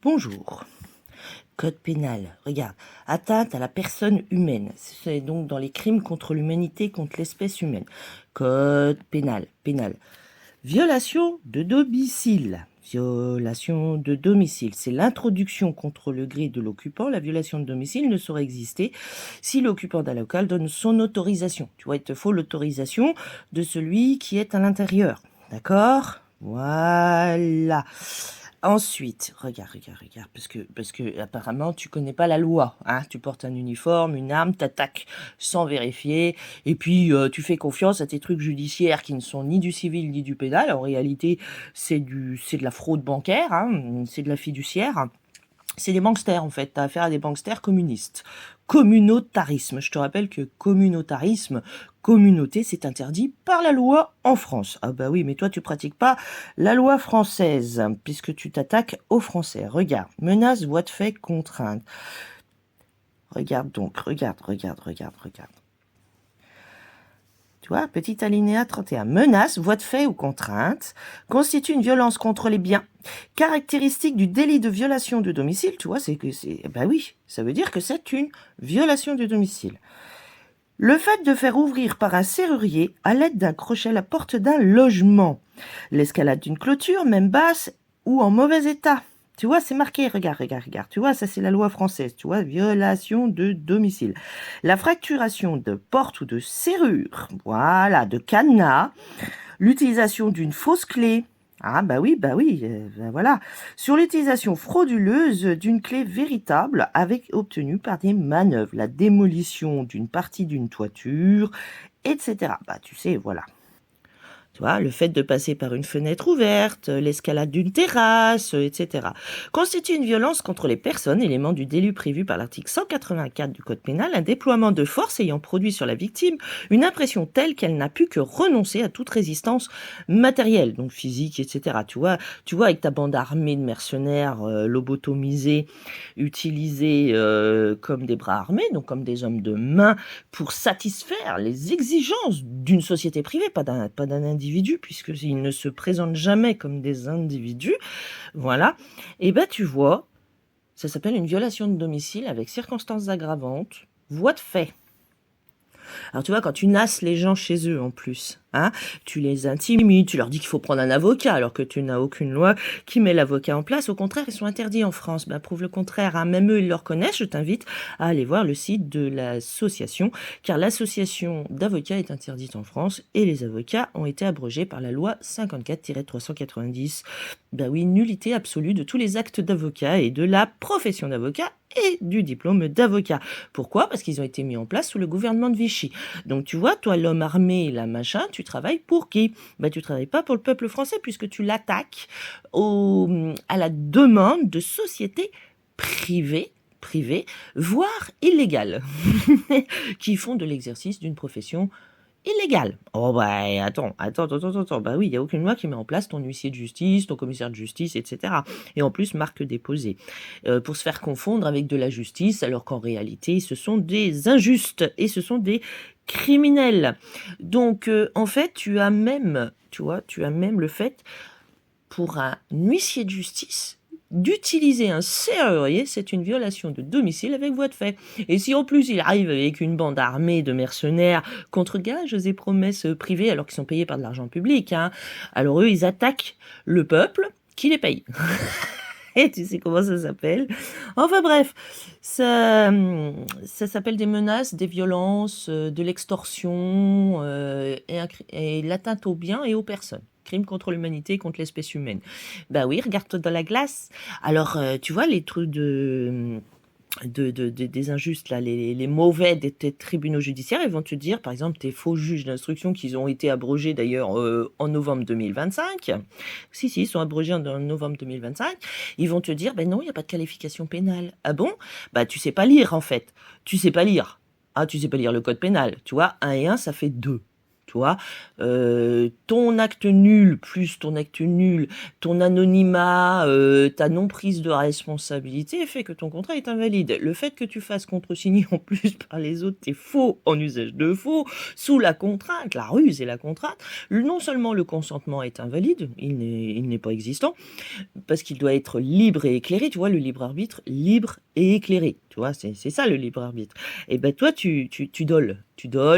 Bonjour. Code pénal, regarde, atteinte à la personne humaine, c'est donc dans les crimes contre l'humanité, contre l'espèce humaine. Code pénal, violation de domicile. Violation de domicile, c'est l'introduction contre le gré de l'occupant. La violation de domicile ne saurait exister si l'occupant d'un local donne son autorisation. Tu vois, il te faut l'autorisation de celui qui est à l'intérieur. D'accord ? Voilà. Ensuite, regarde, parce que apparemment tu connais pas la loi, hein. Tu portes un uniforme, une arme, t'attaques sans vérifier, et puis tu fais confiance à tes trucs judiciaires qui ne sont ni du civil ni du pénal. En réalité, c'est de la fraude bancaire, hein. C'est de la fiduciaire. C'est des banksters en fait, t'as affaire à des banksters communistes. Communautarisme, je te rappelle que communautarisme, communauté, c'est interdit par la loi en France. Ah bah oui, mais toi tu pratiques pas la loi française, puisque tu t'attaques aux Français. Regarde, menace, voie de fait, contrainte. Regarde donc, regarde. Tu vois, petit alinéa 31. Menace, voie de fait ou contrainte constitue une violence contre les biens. Caractéristique du délit de violation de domicile, tu vois, bah oui, ça veut dire que c'est une violation de domicile. Le fait de faire ouvrir par un serrurier à l'aide d'un crochet la porte d'un logement. L'escalade d'une clôture, même basse ou en mauvais état. Tu vois, c'est marqué, regarde. Tu vois, ça c'est la loi française, tu vois, violation de domicile. La fracturation de porte ou de serrure, voilà, de cadenas. L'utilisation d'une fausse clé. Ah bah oui, voilà. Sur l'utilisation frauduleuse d'une clé véritable obtenue par des manœuvres. La démolition d'une partie d'une toiture, etc. Bah tu sais, voilà. Tu vois, le fait de passer par une fenêtre ouverte, l'escalade d'une terrasse, etc. constitue une violence contre les personnes, élément du délit prévu par l'article 184 du Code pénal, un déploiement de force ayant produit sur la victime une impression telle qu'elle n'a pu que renoncer à toute résistance matérielle, donc physique, etc. Tu vois avec ta bande armée de mercenaires lobotomisés, utilisés comme des bras armés, donc comme des hommes de main, pour satisfaire les exigences d'une société privée, pas d'un individu, puisqu'ils ne se présentent jamais comme des individus, voilà, et ben tu vois, ça s'appelle une violation de domicile avec circonstances aggravantes, voie de fait. Alors tu vois, quand tu nasses les gens chez eux en plus, hein, tu les intimides, tu leur dis qu'il faut prendre un avocat alors que tu n'as aucune loi qui met l'avocat en place. Au contraire, ils sont interdits en France. Ben, prouve le contraire, hein. Même eux, ils le reconnaissent. Je t'invite à aller voir le site de l'association, car l'association d'avocats est interdite en France et les avocats ont été abrogés par la loi 54-390. Ben oui, nullité absolue de tous les actes d'avocat et de la profession d'avocat et du diplôme d'avocat. Pourquoi ? Parce qu'ils ont été mis en place sous le gouvernement de Vichy. Donc tu vois, toi l'homme armé, la machin, tu travailles pour qui ? Ben tu travailles pas pour le peuple français puisque tu l'attaques à la demande de sociétés privées, voire illégales, qui font de l'exercice d'une profession illégal. Oh bah attends. Bah oui, il n'y a aucune loi qui met en place ton huissier de justice, ton commissaire de justice, etc. Et en plus, marque déposée. Pour se faire confondre avec de la justice, alors qu'en réalité, ce sont des injustes et ce sont des criminels. Donc, en fait, tu as même le fait, pour un huissier de justice, d'utiliser un serrurier, c'est une violation de domicile avec voie de fait. Et si en plus il arrive avec une bande armée de mercenaires contre gages et promesses privées alors qu'ils sont payés par de l'argent public, hein, alors eux ils attaquent le peuple qui les paye. Et tu sais comment ça s'appelle ? Enfin bref, ça s'appelle des menaces, des violences, de l'extorsion et l'atteinte aux biens et aux personnes. Crime contre l'humanité, contre l'espèce humaine. Bah oui, regarde-toi dans la glace. Alors, tu vois, les trucs des injustes, là, les mauvais des tribunaux judiciaires, ils vont te dire, par exemple, tes faux juges d'instruction qui ont été abrogés d'ailleurs en novembre 2025. Si, ils sont abrogés en novembre 2025. Ils vont te dire, ben non, il n'y a pas de qualification pénale. Ah bon ? Bah, tu sais pas lire, en fait. Tu sais pas lire. Ah, tu sais pas lire le code pénal. Tu vois, 1 et 1, ça fait 2. Tu Tu vois, ton acte nul plus ton acte nul, ton anonymat, ta non prise de responsabilité fait que ton contrat est invalide. Le fait que tu fasses contresigner en plus par les autres tes faux en usage de faux, sous la contrainte, la ruse et la contrainte, non seulement le consentement est invalide, il n'est pas existant, parce qu'il doit être libre et éclairé, tu vois, le libre arbitre, libre et éclairé, tu vois, c'est ça le libre arbitre. Et ben toi, tu doles,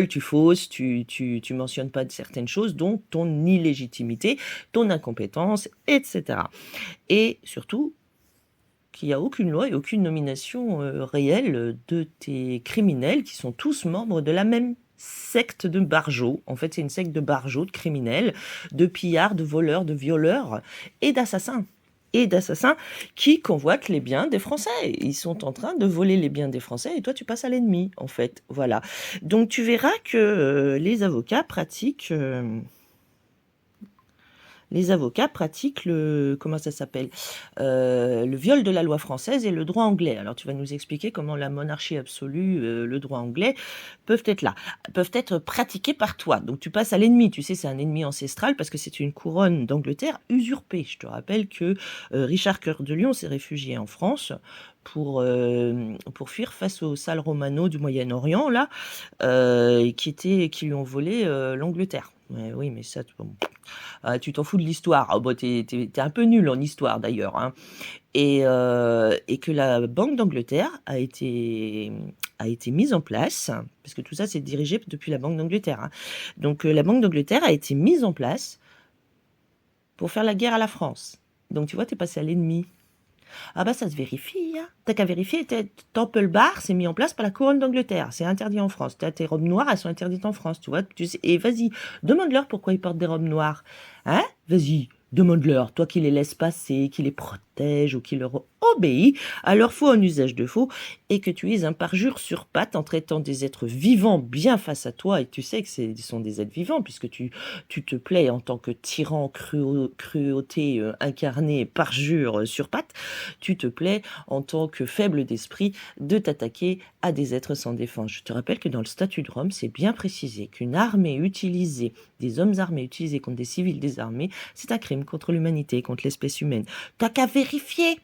tu fausses, tu mentionnes pas de certaines choses, donc ton illégitimité, ton incompétence, etc. Et surtout, qu'il n'y a aucune loi et aucune nomination réelle de tes criminels qui sont tous membres de la même secte de barjots. En fait, c'est une secte de barjots, de criminels, de pillards, de voleurs, de violeurs et d'assassins. Et d'assassins qui convoitent les biens des Français. Ils sont en train de voler les biens des Français et toi, tu passes à l'ennemi, en fait. Voilà. Donc, tu verras que les avocats pratiquent... comment ça s'appelle, le viol de la loi française et le droit anglais. Alors tu vas nous expliquer comment la monarchie absolue, le droit anglais peuvent être pratiqués par toi. Donc tu passes à l'ennemi. Tu sais, c'est un ennemi ancestral parce que c'est une couronne d'Angleterre usurpée. Je te rappelle que Richard Cœur de Lion s'est réfugié en France pour fuir face aux salles romano du Moyen-Orient là, qui lui ont volé l'Angleterre. Ouais, oui, mais ça, bon, tu t'en fous de l'histoire. Oh, bah, t'es un peu nul en histoire d'ailleurs, hein. Et que la Banque d'Angleterre a été mise en place, parce que tout ça c'est dirigé depuis la Banque d'Angleterre, hein. Donc la Banque d'Angleterre a été mise en place pour faire la guerre à la France. Donc tu vois, t'es passé à l'ennemi. Ah bah ça se vérifie, hein. T'as qu'à vérifier, Temple Bar c'est mis en place par la couronne d'Angleterre, c'est interdit en France. T'as tes robes noires, elles sont interdites en France, tu vois. Et vas-y, demande-leur pourquoi ils portent des robes noires. Hein? Vas-y, demande-leur, toi qui les laisses passer, qui les protège ou qui leur obéit à leur faux en usage de faux, et que tu es un parjure sur pattes en traitant des êtres vivants bien face à toi, et tu sais que ce sont des êtres vivants, puisque tu te plais en tant que tyran, cruauté incarné, parjure sur pattes, tu te plais en tant que faible d'esprit de t'attaquer à des êtres sans défense. Je te rappelle que dans le statut de Rome, c'est bien précisé qu'une armée utilisée, des hommes armés utilisés contre des civils désarmés, c'est un crime contre l'humanité, contre l'espèce humaine. T'as qu'à vérifier.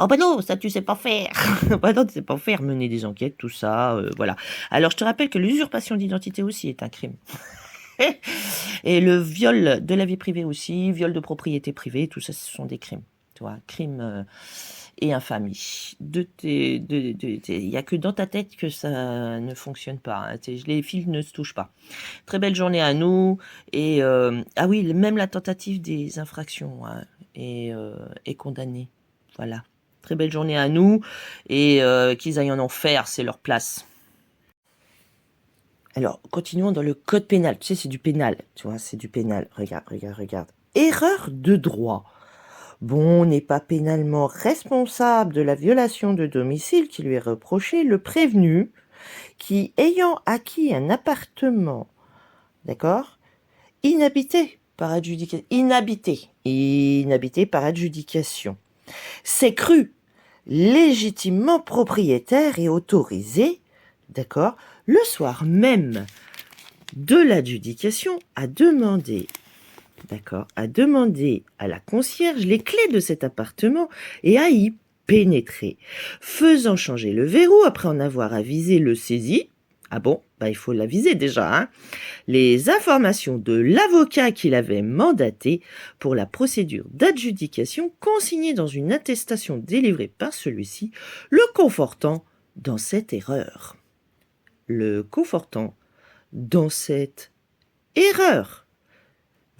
Oh bah non, ça tu sais pas faire. Bah non, tu sais pas faire, mener des enquêtes, tout ça, voilà. Alors je te rappelle que l'usurpation d'identité aussi est un crime. Et le viol de la vie privée aussi, viol de propriété privée, tout ça, ce sont des crimes. Tu vois, crimes et infamie. Il n'y a que dans ta tête que ça ne fonctionne pas, hein. Les fils ne se touchent pas. Très belle journée à nous. Et ah oui, même la tentative des infractions, hein, est condamnée. Voilà. Très belle journée à nous. Et qu'ils aillent en enfer, c'est leur place. Alors, continuons dans le code pénal. Tu sais, c'est du pénal. Tu vois, c'est du pénal. Regarde. Erreur de droit. Bon, n'est pas pénalement responsable de la violation de domicile qui lui est reprochée le prévenu qui, ayant acquis un appartement, d'accord, inhabité par adjudication, s'est cru légitimement propriétaire et autorisé, d'accord, le soir même de l'adjudication à demander à la concierge les clés de cet appartement et à y pénétrer, faisant changer le verrou après en avoir avisé le saisi. Ah bon, bah il faut l'aviser déjà, hein. Les informations de l'avocat qu'il avait mandaté pour la procédure d'adjudication consignées dans une attestation délivrée par celui-ci, le confortant dans cette erreur.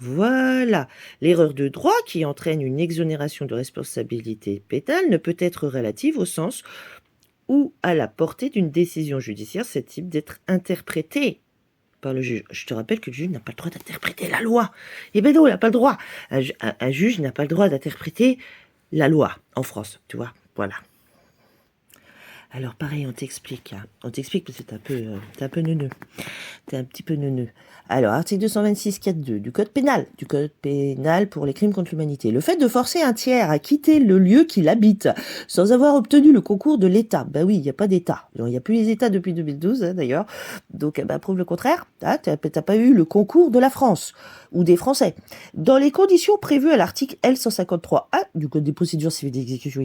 Voilà, l'erreur de droit qui entraîne une exonération de responsabilité pénale ne peut être relative au sens ou à la portée d'une décision judiciaire susceptible d'être interprétée par le juge. Je te rappelle que le juge n'a pas le droit d'interpréter la loi. Eh ben non, il n'a pas le droit. Un juge n'a pas le droit d'interpréter la loi en France, tu vois, voilà. Alors pareil, on t'explique, hein. On t'explique parce que t'es un peu neuneux. T'es un petit peu neuneux. Alors, article 226.4.2 du code pénal pour les crimes contre l'humanité. Le fait de forcer un tiers à quitter le lieu qu'il habite sans avoir obtenu le concours de l'État. Ben oui, il n'y a pas d'État. Il n'y a plus les États depuis 2012, hein, d'ailleurs. Donc, prouve le contraire. Ah, t'as pas eu le concours de la France ou des Français. Dans les conditions prévues à l'article L153A du Code des procédures civiles d'exécution,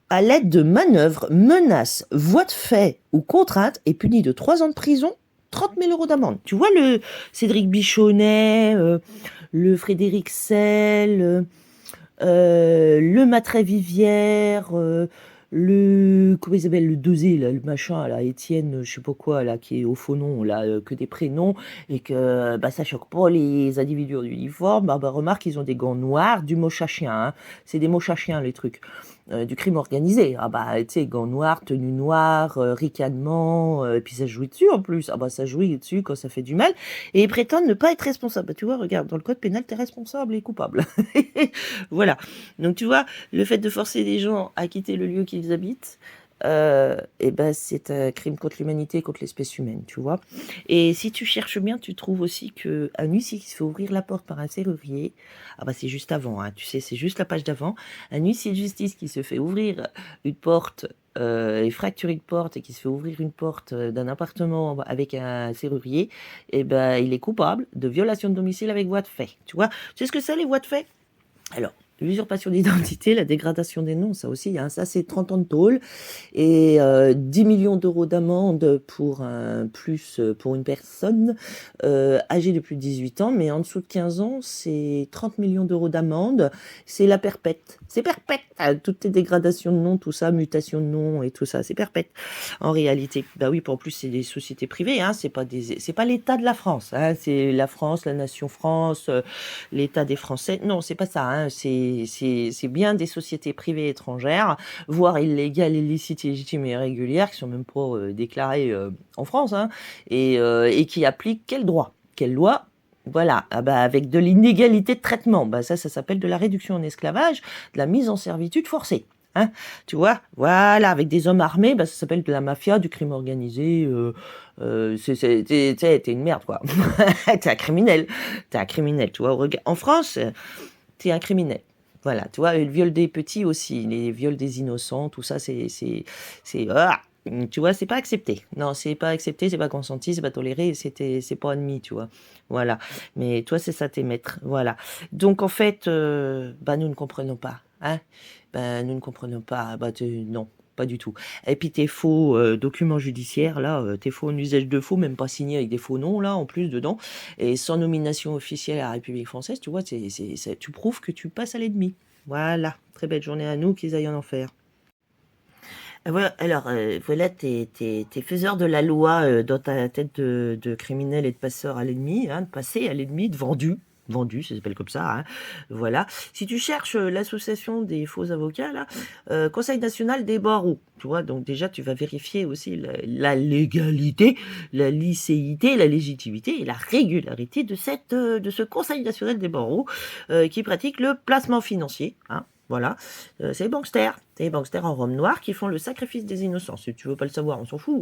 à l'aide de manœuvres, menaces, voies de fait ou contraintes est puni de 3 ans de prison, 30 000 euros d'amende. Tu vois le Cédric Bichonnet, le Frédéric Sell, le Matray Vivière, comment il s'appelle, le Dosé, là, le machin, là, Étienne, je sais pas quoi, là, qui est au faux nom, là, que des prénoms, et que, ça choque pas les individus en uniforme, remarque, ils ont des gants noirs, du moche à chien, hein. C'est des moches à chien, les trucs. Du crime organisé. Tu sais, gants noirs, tenue noire, ricanement, et puis ça jouit dessus en plus. Ça jouit dessus quand ça fait du mal. Et ils prétendent ne pas être responsables. Tu vois, regarde, dans le code pénal, t'es responsable et coupable. Voilà. Donc tu vois, le fait de forcer les gens à quitter le lieu qu'ils habitent, c'est un crime contre l'humanité, contre l'espèce humaine, tu vois. Et si tu cherches bien, tu trouves aussi qu'un huissier qui se fait ouvrir la porte par un serrurier, c'est juste avant, hein, tu sais, c'est juste la page d'avant, un huissier de justice qui se fait ouvrir une porte et fracturer une porte et qui se fait ouvrir une porte d'un appartement avec un serrurier, il est coupable de violation de domicile avec voie de fait, tu vois. Tu sais ce que c'est les voies de fait? Alors, l'usurpation d'identité, la dégradation des noms, ça aussi, hein, ça c'est 30 ans de tôle et 10 millions d'euros d'amende pour pour une personne âgée de plus de 18 ans, mais en dessous de 15 ans, c'est 30 millions d'euros d'amende, c'est la perpète. C'est perpète, toutes les dégradations de noms, tout ça, mutation de noms et tout ça, c'est perpète en réalité. Oui, en plus c'est des sociétés privées, hein, c'est pas l'État de la France, hein, c'est la France, la nation France, l'État des Français. Non, c'est pas ça, hein, c'est bien des sociétés privées étrangères, voire illégales, illicites, illégitimes et irrégulières, qui sont même pas déclarées en France, hein, et qui appliquent quel droit, quelle loi? Voilà, avec de l'inégalité de traitement, ça s'appelle de la réduction en esclavage, de la mise en servitude forcée. Hein, tu vois, voilà, avec des hommes armés, ça s'appelle de la mafia, du crime organisé. T'es une merde, quoi. T'es un criminel, tu vois. En France, t'es un criminel. Voilà, tu vois, le viol des petits aussi, les viols des innocents, tout ça, tu vois, c'est pas accepté. Non, c'est pas accepté, c'est pas consenti, c'est pas toléré, c'est pas admis, tu vois. Voilà. Mais toi, c'est ça tes maîtres. Voilà. Donc, en fait, nous ne comprenons pas. Hein. Nous ne comprenons pas. Non, pas du tout. Et puis tes faux documents judiciaires, là, tes faux en usage de faux, même pas signés avec des faux noms, là, en plus, dedans, et sans nomination officielle à la République française, tu vois, tu prouves que tu passes à l'ennemi. Voilà. Très belle journée à nous, qu'ils aillent en enfer. Voilà, alors, voilà tes faiseurs de la loi dans ta tête de criminel et de passeur à l'ennemi, hein, de passer à l'ennemi, de vendu, ça s'appelle comme ça, hein, voilà. Si tu cherches l'association des faux avocats, là, Conseil national des barreaux, tu vois, donc déjà tu vas vérifier aussi la légalité, la licéité, la légitimité et la régularité de ce Conseil national des barreaux qui pratique le placement financier, hein. Voilà, c'est les banksters. C'est les banksters en robe noire qui font le sacrifice des innocents. Si tu veux pas le savoir, on s'en fout.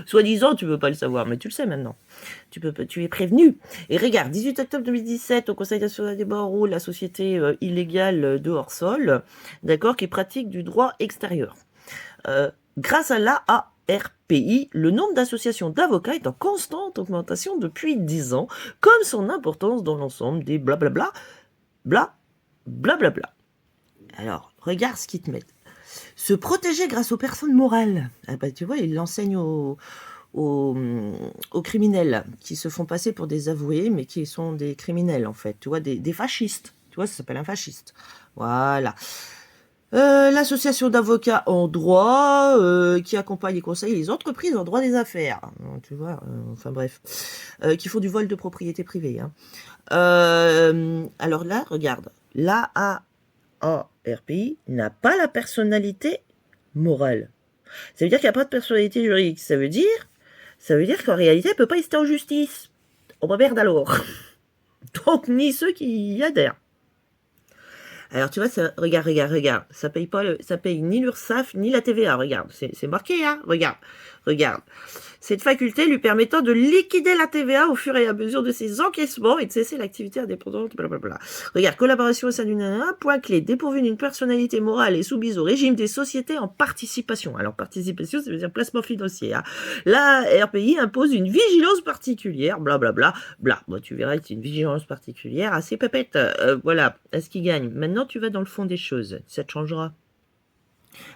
Soi-disant, tu veux pas le savoir, mais tu le sais maintenant. Tu es prévenu. Et regarde, 18 octobre 2017, au Conseil national des barreaux, la société illégale de hors-sol, d'accord, qui pratique du droit extérieur. Grâce à l'AARPI, le nombre d'associations d'avocats est en constante augmentation depuis 10 ans, comme son importance dans l'ensemble des blablabla, blablabla. Alors, regarde ce qu'ils te mettent. Se protéger grâce aux personnes morales. Tu vois, ils l'enseignent aux criminels qui se font passer pour des avoués, mais qui sont des criminels, en fait. Tu vois, des fascistes. Tu vois, ça s'appelle un fasciste. Voilà. L'association d'avocats en droit qui accompagne et conseille les entreprises en droit des affaires. Tu vois, enfin bref. Qui font du vol de propriété privée. Hein. Alors là, regarde. L'AARPI n'a pas la personnalité morale. Ça veut dire qu'il n'y a pas de personnalité juridique. Ça veut dire qu'en réalité, elle ne peut pas rester en justice. On va merde alors. Donc, ni ceux qui y adhèrent. Alors, tu vois, regarde. Ça paye ni l'URSSAF, ni la TVA. Regarde, c'est marqué, hein. Regarde. Regarde. Cette faculté lui permettant de liquider la TVA au fur et à mesure de ses encaissements et de cesser l'activité indépendante, blablabla. Regarde, collaboration au sein d'une point clé, dépourvu d'une personnalité morale et soumise au régime des sociétés en participation. Alors, participation, ça veut dire placement financier. Hein. La RPI impose une vigilance particulière, blablabla, bla. Bon, tu verras, c'est une vigilance particulière assez pépette. Voilà, à ce qui gagne. Maintenant, tu vas dans le fond des choses. Ça te changera.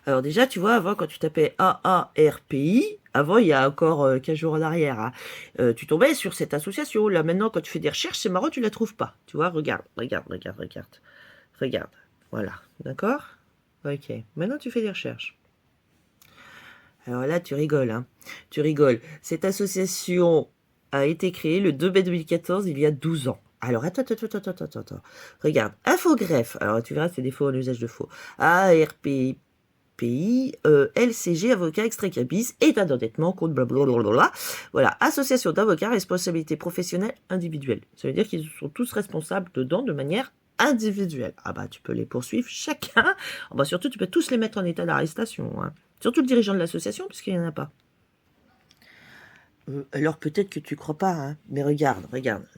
Alors déjà, tu vois, avant, quand tu tapais AARPI, avant, il y a encore 15 jours en arrière, hein, tu tombais sur cette association. Là, maintenant, quand tu fais des recherches, c'est marrant, tu la trouves pas. Tu vois, regarde. Voilà, d'accord? Ok, maintenant, tu fais des recherches. Alors là, tu rigoles, hein. Tu rigoles. Cette association a été créée le 2 mai 2014, il y a 12 ans. Alors, attends. Regarde, Infogreffe. Alors, tu verras, c'est des faux en usage de faux. AARPI. LCG, avocat extrait cabis, état d'endettement, compte blablabla. Voilà, association d'avocats, responsabilité professionnelle individuelle. Ça veut dire qu'ils sont tous responsables dedans de manière individuelle. Ah bah, tu peux les poursuivre chacun. Ah bah, surtout, tu peux tous les mettre en état d'arrestation. Hein. Surtout le dirigeant de l'association, puisqu'il n'y en a pas. Alors peut-être que tu crois pas, hein, mais regarde.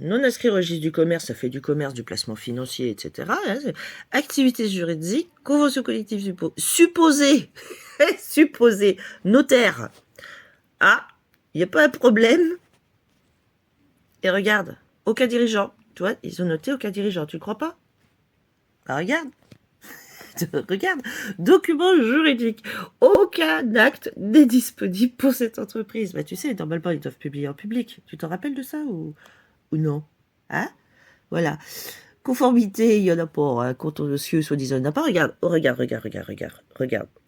Non inscrit au registre du commerce, ça fait du commerce, du placement financier, etc. Hein, activité juridique, convention collective supposée, notaire. Ah, il n'y a pas un problème. Et regarde, aucun dirigeant. Tu vois, ils ont noté aucun dirigeant, tu ne crois pas? Bah regarde. Regarde, document juridique. Aucun acte n'est disponible pour cette entreprise. Bah, tu sais, normalement, ils doivent publier en public. Tu t'en rappelles de ça ou non? Hein? Voilà. Conformité, il n'y en a pas. Hein. Contentieux, soi-disant, il n'y en a pas. Regarde.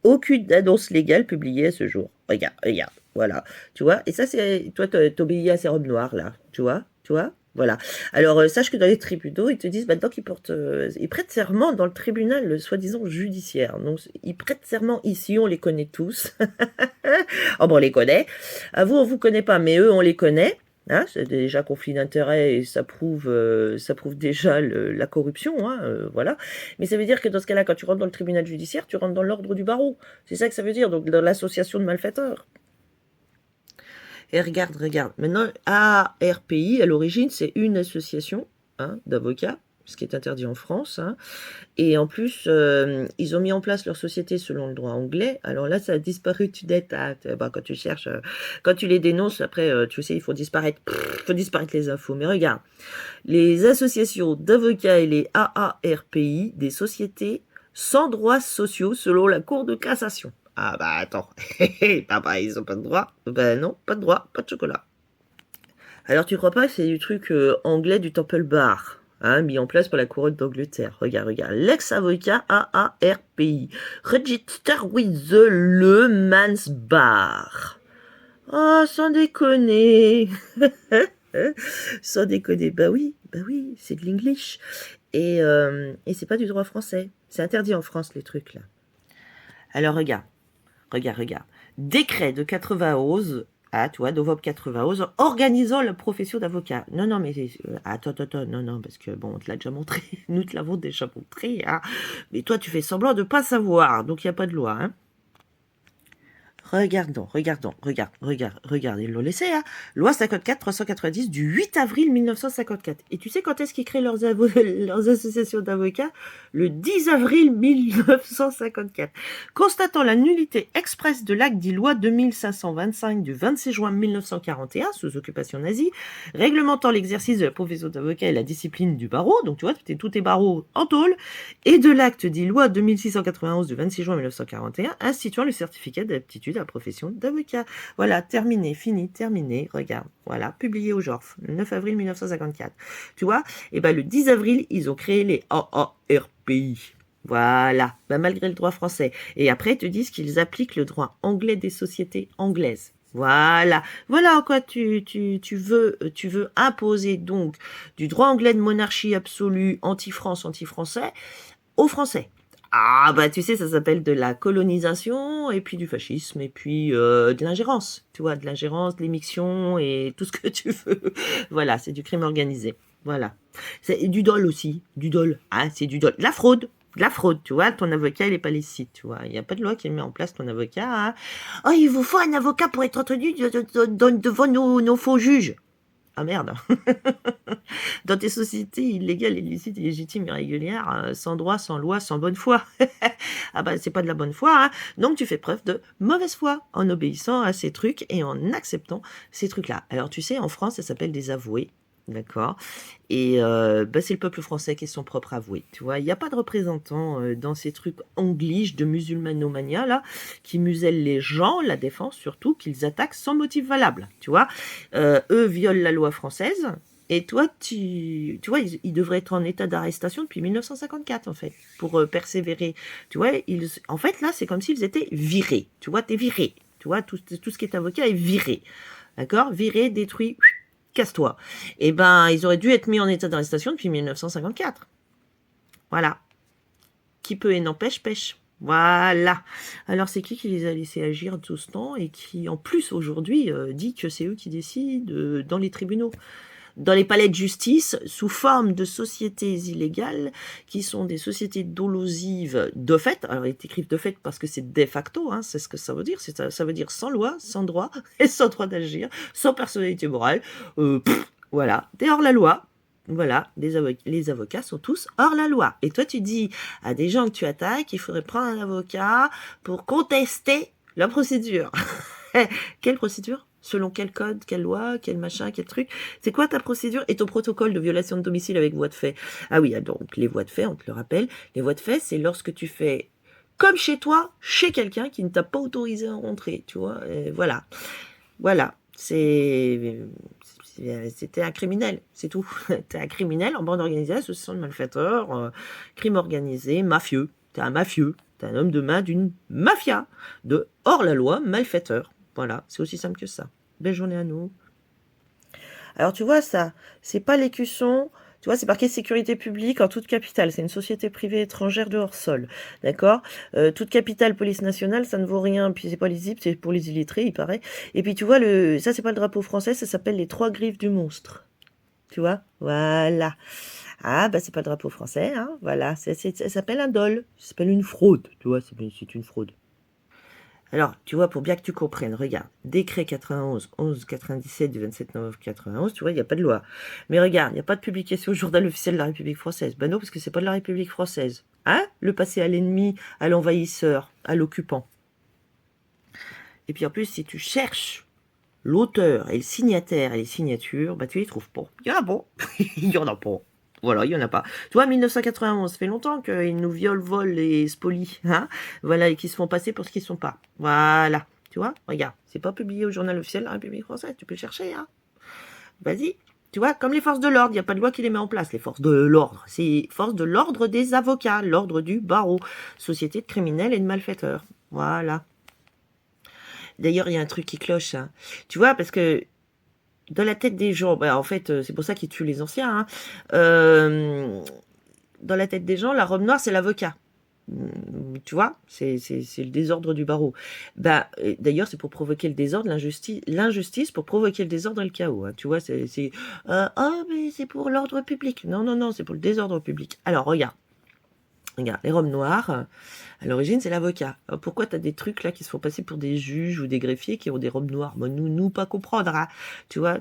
Aucune annonce légale publiée à ce jour. Regarde. Voilà. Tu vois? Et ça, c'est. Toi, t'obéis à ces robes noires, là. Tu vois? Voilà. Alors, sache que dans les tribunaux, ils te disent maintenant qu'ils ils prêtent serment dans le tribunal, soi-disant judiciaire. Donc, ils prêtent serment ici, on les connaît tous. Oh, bon, on les connaît. À vous, on vous connaît pas, mais eux, on les connaît. Hein, c'est déjà conflit d'intérêts et ça prouve déjà la corruption, hein, voilà. Mais ça veut dire que dans ce cas-là, quand tu rentres dans le tribunal judiciaire, tu rentres dans l'ordre du barreau. C'est ça que ça veut dire, donc dans l'association de malfaiteurs. Et regarde. Maintenant, AARPI, à l'origine, c'est une association d'avocats, ce qui est interdit en France. Hein. Et en plus, ils ont mis en place leur société selon le droit anglais. Alors là, ça a disparu du net. Quand tu cherches, quand tu les dénonces, après, tu sais, il faut disparaître les infos. Mais regarde, les associations d'avocats et les AARPI, des sociétés sans droits sociaux selon la Cour de cassation. Ah bah attends, papa, ils ont pas de droit. Ben non, pas de droit, pas de chocolat. Alors tu crois pas que c'est du truc anglais du Temple Bar, hein, mis en place par la couronne d'Angleterre. Regarde. L'ex-avocat AARPI. Register with the Le Mans Bar. Oh, sans déconner. Sans déconner. Bah oui, c'est de l'English. Et c'est pas du droit français. C'est interdit en France, les trucs là. Alors regarde. Décret de 91, tu vois, novembre 91, organisant la profession d'avocat. Non, mais attends, non, parce que bon, on te l'a déjà montré, nous te l'avons déjà montré, hein. Mais toi, tu fais semblant de pas savoir, donc il n'y a pas de loi, hein. Regardons, ils l'ont laissé, hein. Loi 54-390 du 8 avril 1954. Et tu sais quand est-ce qu'ils créent leurs associations d'avocats? Le 10 avril 1954. Constatant la nullité expresse de l'acte dit loi 2525 du 26 juin 1941, sous occupation nazie, réglementant l'exercice de la profession d'avocat et la discipline du barreau, donc tu vois, tous tes barreaux en tôle, et de l'acte dit loi 2691 du 26 juin 1941, instituant le certificat d'aptitude à la profession d'avocat. Voilà, terminé, regarde, voilà, publié au JORF, le 9 avril 1954. Tu vois, et ben le 10 avril, ils ont créé les AARPI. Voilà, malgré le droit français. Et après, ils te disent qu'ils appliquent le droit anglais des sociétés anglaises. Voilà en quoi tu veux imposer donc du droit anglais de monarchie absolue, anti-France, anti-français, aux Français. Ah bah tu sais, ça s'appelle de la colonisation, et puis du fascisme, et puis de l'ingérence, tu vois, de l'ingérence, de l'émission, et tout ce que tu veux. Voilà, c'est du crime organisé. Voilà. C'est du dol aussi, c'est du dol. La fraude. de la fraude, tu vois, ton avocat, il est pas licite, tu vois. Il n'y a pas de loi qui met en place ton avocat. Hein. Oh, il vous faut un avocat pour être entendu devant nos faux juges. Ah merde. Dans tes sociétés illégales, illicites, illégitimes, irrégulières, sans droit, sans loi, sans bonne foi. Ah bah c'est pas de la bonne foi, hein. Donc tu fais preuve de mauvaise foi en obéissant à ces trucs et en acceptant ces trucs-là. Alors tu sais, en France, ça s'appelle des avoués. D'accord. Et c'est le peuple français qui est son propre avoué. Tu vois, il n'y a pas de représentants dans ces trucs angliches de musulmanomania là, qui musellent les gens, la défense surtout, qu'ils attaquent sans motif valable. Tu vois, eux violent la loi française. Et toi, tu vois, ils devraient être en état d'arrestation depuis 1954, en fait, pour persévérer. Tu vois, en fait, là, c'est comme s'ils étaient virés. Tu vois, t'es viré. Tu vois, tout ce qui est avocat est viré. D'accord. Viré, détruit, casse-toi. Eh ben, ils auraient dû être mis en état d'arrestation depuis 1954. Voilà. Qui peut et n'empêche, pêche. Voilà. Alors, c'est qui les a laissés agir tout ce temps et qui, en plus, aujourd'hui, dit que c'est eux qui décident dans les tribunaux, dans les palais de justice, sous forme de sociétés illégales, qui sont des sociétés dolosives de fait. Alors, ils écrivent de fait parce que c'est de facto, hein, c'est ce que ça veut dire. Ça veut dire sans loi, sans droit, et sans droit d'agir, sans personnalité morale. Voilà, t'es hors la loi. Voilà, les avocats sont tous hors la loi. Et toi, tu dis à des gens que tu attaques qu'il faudrait prendre un avocat pour contester la procédure. Quelle procédure? Selon quel code, quelle loi, quel machin, quel truc? C'est quoi ta procédure et ton protocole de violation de domicile avec voie de fait? Ah oui, donc les voies de fait, on te le rappelle, les voies de fait, c'est lorsque tu fais comme chez toi, chez quelqu'un qui ne t'a pas autorisé à rentrer, tu vois. Voilà. Voilà. C'était un criminel, c'est tout. T'es un criminel en bande organisée, association de malfaiteurs, crime organisé, mafieux. T'es un mafieux. T'es un homme de main d'une mafia, de hors-la-loi malfaiteur. Voilà, c'est aussi simple que ça. Belle journée à nous. Alors tu vois ça, c'est pas l'écusson, tu vois, c'est marqué sécurité publique en toute capitale. C'est une société privée étrangère de hors sol, d'accord. Toute capitale, police nationale, ça ne vaut rien. Puis c'est pas lisible, c'est pour les illettrés, il paraît. Et puis tu vois, ça c'est pas le drapeau français, ça s'appelle les 3 griffes du monstre. Tu vois, voilà. Ah bah c'est pas le drapeau français, hein. Voilà, ça s'appelle un dol, ça s'appelle une fraude. Tu vois, c'est une fraude. Alors, tu vois, pour bien que tu comprennes, regarde, décret 91 11 97 du 27 novembre 91, tu vois, il n'y a pas de loi. Mais regarde, il n'y a pas de publication au journal officiel de la République française. Ben non, parce que c'est pas de la République française. Hein? Le passé à l'ennemi, à l'envahisseur, à l'occupant. Et puis en plus, si tu cherches l'auteur et le signataire et les signatures, bah tu les trouves pas. Il y en a pas. Il y en a pas. Voilà, il n'y en a pas. Tu vois, 1991, ça fait longtemps qu'ils nous violent, volent et spolient, hein. Voilà, et qu'ils se font passer pour ce qu'ils ne sont pas. Voilà, tu vois, regarde, c'est pas publié au journal officiel de la République française, tu peux chercher, hein. Vas-y, tu vois, comme les forces de l'ordre, il n'y a pas de loi qui les met en place, les forces de l'ordre. C'est forces de l'ordre des avocats, l'ordre du barreau, société de criminels et de malfaiteurs. Voilà. D'ailleurs, il y a un truc qui cloche, hein. Tu vois, parce que dans la tête des gens, en fait, c'est pour ça qu'ils tuent les anciens, hein. Dans la tête des gens, la robe noire, c'est l'avocat. Tu vois, c'est le désordre du barreau. D'ailleurs, c'est pour provoquer le désordre, l'injustice pour provoquer le désordre et le chaos. Hein. Tu vois, mais c'est pour l'ordre public. Non, non, non, c'est pour le désordre public. Alors, regarde, les robes noires, à l'origine, c'est l'avocat. Pourquoi tu as des trucs là qui se font passer pour des juges ou des greffiers qui ont des robes noires? Bon, nous pas comprendre, hein, tu vois.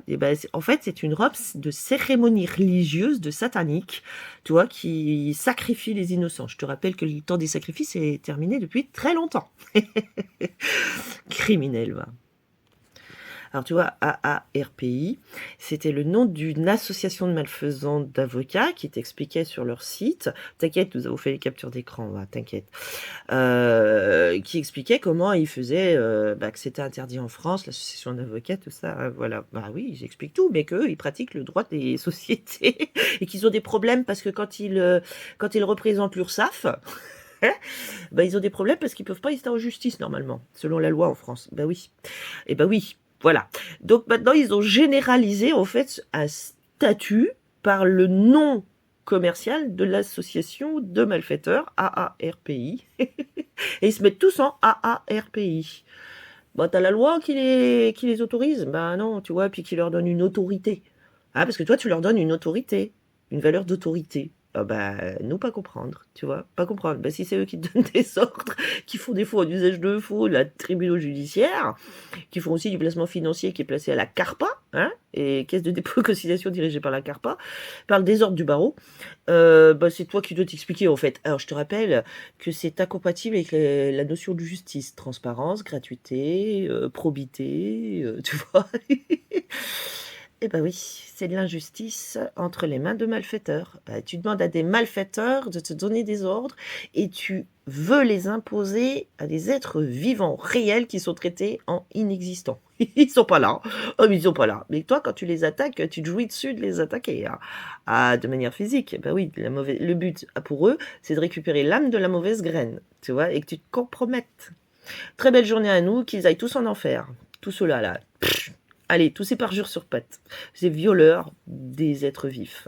En fait, c'est une robe de cérémonie religieuse, de satanique, tu vois, qui sacrifie les innocents. Je te rappelle que le temps des sacrifices est terminé depuis très longtemps. Criminel, va. Alors tu vois, AARPI, c'était le nom d'une association de malfaisants d'avocats qui t'expliquait sur leur site, t'inquiète, nous avons fait les captures d'écran, t'inquiète, qui expliquait comment ils faisaient, que c'était interdit en France, l'association d'avocats, tout ça, voilà. Bah oui, ils expliquent tout, mais qu'eux, ils pratiquent le droit des sociétés et qu'ils ont des problèmes parce que quand ils représentent l'URSSAF, ils ont des problèmes parce qu'ils peuvent pas y estar en justice normalement, selon la loi en France. Bah oui. Et bah oui. Voilà. Donc maintenant, ils ont généralisé en fait un statut par le nom commercial de l'association de malfaiteurs AARPI. Et ils se mettent tous en AARPI. T'as la loi qui les autorise? Non, tu vois, puis qui leur donne une autorité. Ah, parce que toi, tu leur donnes une autorité, une valeur d'autorité. Ah bah, nous, pas comprendre, tu vois? Pas comprendre. Bah, si c'est eux qui te donnent des ordres, qui font des faux en usage de faux, la tribunaux judiciaires, qui font aussi du placement financier qui est placé à la CARPA, hein, et caisse de dépôt et conciliation dirigée par la CARPA, par le désordre du barreau, bah, c'est toi qui dois t'expliquer, en fait. Alors, je te rappelle que c'est incompatible avec la notion de justice, transparence, gratuité, probité, tu vois? Eh ben oui, c'est de l'injustice entre les mains de malfaiteurs. Tu demandes à des malfaiteurs de te donner des ordres et tu veux les imposer à des êtres vivants, réels, qui sont traités en inexistants. Ils sont pas là. Oh, mais ils sont pas là. Mais toi, quand tu les attaques, tu te jouis dessus de les attaquer, hein. Ah, de manière physique. Ben oui, le but pour eux, c'est de récupérer l'âme de la mauvaise graine, tu vois, et que tu te compromettes. Très belle journée à nous, qu'ils aillent tous en enfer. Tout cela là. Allez, tous ces parjures sur pattes. Ces violeurs des êtres vifs.